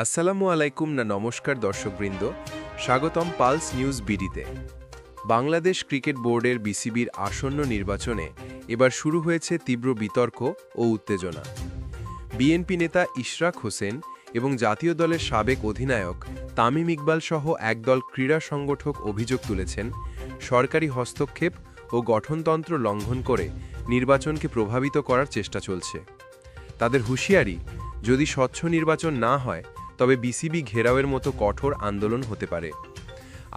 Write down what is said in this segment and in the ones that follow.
আসসালামু আলাইকুম না নমস্কার দর্শকবৃন্দ, স্বাগতম পালস নিউজ বিডিতে। বাংলাদেশ ক্রিকেট বোর্ডের বিসিবির আসন্ন নির্বাচনে এবার শুরু হয়েছে তীব্র বিতর্ক ও উত্তেজনা। বিএনপি নেতা ইশরাক হোসেন এবং জাতীয় দলের সাবেক অধিনায়ক তামিম ইকবাল সহ একদল ক্রীড়া সংগঠক অভিযোগ তুলেছেন সরকারি হস্তক্ষেপ ও গঠনতন্ত্র লঙ্ঘন করে নির্বাচনকে প্রভাবিত করার চেষ্টা চলছে। তাদের হুঁশিয়ারি, যদি স্বচ্ছ নির্বাচন না হয় তবে বিসিবি ঘেরাওয়ের মতো কঠোর আন্দোলন হতে পারে।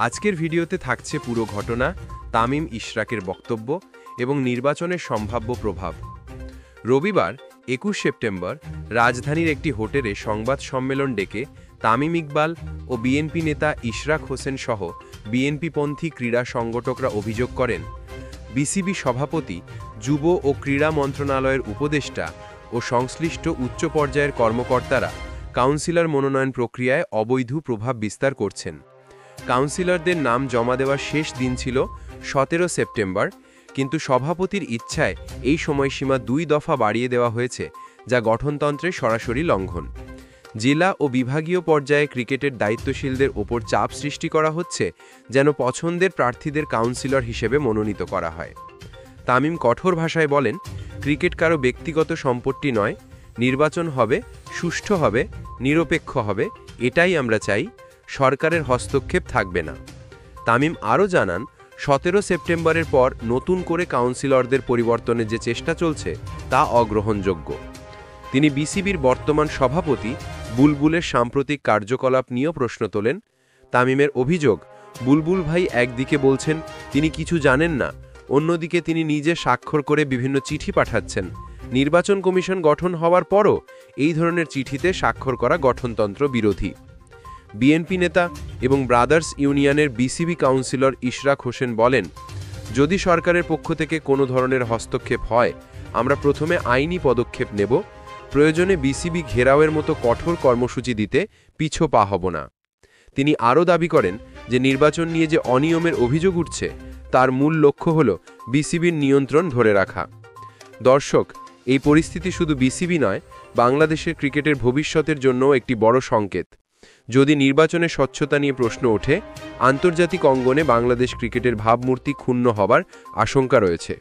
আজকের ভিডিওতে থাকছে পুরো ঘটনা, তামিম ইশরাকের বক্তব্য এবং নির্বাচনের সম্ভাব্য প্রভাব। রবিবার ২১ সেপ্টেম্বর রাজধানীর একটি হোটেলে সংবাদ সম্মেলন ডেকে তামিম ইকবাল ও বিএনপি নেতা ইশরাক হোসেন সহ বিএনপিপন্থী ক্রীড়া সংগঠকরা অভিযোগ করেন, বিসিবি সভাপতি, যুব ও ক্রীড়া মন্ত্রণালয়ের উপদেষ্টা ও সংশ্লিষ্ট উচ্চ পর্যায়ের কর্মকর্তারা কাউন্সিলর মনোনয়ন প্রক্রিয়ায় অবৈধ প্রভাব বিস্তার করছেন। কাউন্সিলরদের নাম জমা দেওয়ার শেষ দিন ছিল ১৭ সেপ্টেম্বর, কিন্তু সভাপতির ইচ্ছায় এই সময়সীমা ২ দফা বাড়িয়ে দেওয়া হয়েছে, যা গঠনতন্ত্রের সরাসরি লঙ্ঘন। জেলা ও বিভাগীয় পর্যায়ে ক্রিকেটের দায়িত্বশীলদের ওপর চাপ সৃষ্টি করা হচ্ছে যেন পছন্দের প্রার্থীদের কাউন্সিলর হিসেবে মনোনীত করা হয়। তামিম কঠোর ভাষায় বলেন, ক্রিকেট কারো ব্যক্তিগত সম্পত্তি নয়, নির্বাচন হবে, সুষ্ঠু হবে, নিরপেক্ষ হবে, এটাই আমরা চাই, সরকারের হস্তক্ষেপ থাকবে না। তামিম আরও জানান, ১৭ সেপ্টেম্বরের পর নতুন করে কাউন্সিলরদের পরিবর্তনের যে চেষ্টা চলছে তা অগ্রহণযোগ্য। তিনি বিসিবির বর্তমান সভাপতি বুলবুলের সাম্প্রতিক কার্যকলাপ নিয়েও প্রশ্ন তোলেন। তামিমের অভিযোগ, বুলবুল ভাই একদিকে বলছেন তিনি কিছু জানেন না, অন্যদিকে তিনি নিজে স্বাক্ষর করে বিভিন্ন চিঠি পাঠাচ্ছেন। নির্বাচন কমিশন গঠন হওয়ার পরও এই ধরনের চিঠিতে স্বাক্ষর করা গঠনতন্ত্র বিরোধী। বিএনপি নেতা এবং ব্রাদার্স ইউনিয়নের বিসিবি কাউন্সিলর ইশরাক হোসেন বলেন, যদি সরকারের পক্ষ থেকে কোনো ধরনের হস্তক্ষেপ হয়, আমরা প্রথমে আইনি পদক্ষেপ নেব, প্রয়োজনে বিসিবি ঘেরাওয়ের মতো কঠোর কর্মসূচি দিতে পিছু পা হব না। তিনি আরও দাবি করেন যে নির্বাচন নিয়ে যে অনিয়মের অভিযোগ উঠছে তার মূল লক্ষ্য হল বিসিবির নিয়ন্ত্রণ ধরে রাখা। দর্শক, এই পরিস্থিতি শুধু বিসিবি নয়, বাংলাদেশের ক্রিকেটের ভবিষ্যতের জন্যও একটি বড় সংকেত। যদি নির্বাচনে স্বচ্ছতা নিয়ে প্রশ্ন ওঠে, আন্তর্জাতিক অঙ্গনে বাংলাদেশ ক্রিকেটের ভাবমূর্তি ক্ষুণ্ণ হবার আশঙ্কা রয়েছে।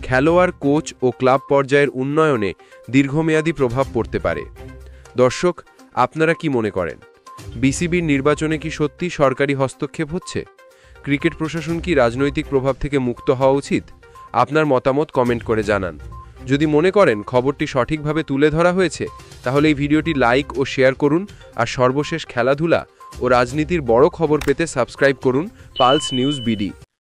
খেলোয়াড়, কোচ ও ক্লাব পর্যায়ের উন্নয়নে দীর্ঘমেয়াদী প্রভাব পড়তে পারে। দর্শক, আপনারা কি মনে করেন, বিসিবির নির্বাচনে কি সত্যি সরকারি হস্তক্ষেপ হচ্ছে? ক্রিকেট প্রশাসন কি রাজনৈতিক প্রভাব থেকে মুক্ত হওয়া উচিত? আপনার মতামত কমেন্ট করে জানান। যদি মনে করেন খবরটি সঠিকভাবে তুলে ধরা হয়েছে, তাহলে এই ভিডিওটি লাইক ও শেয়ার করুন, আর সর্বশেষ খেলাধুলা ও রাজনীতির বড় খবর পেতে সাবস্ক্রাইব করুন পালস নিউজ বিডি।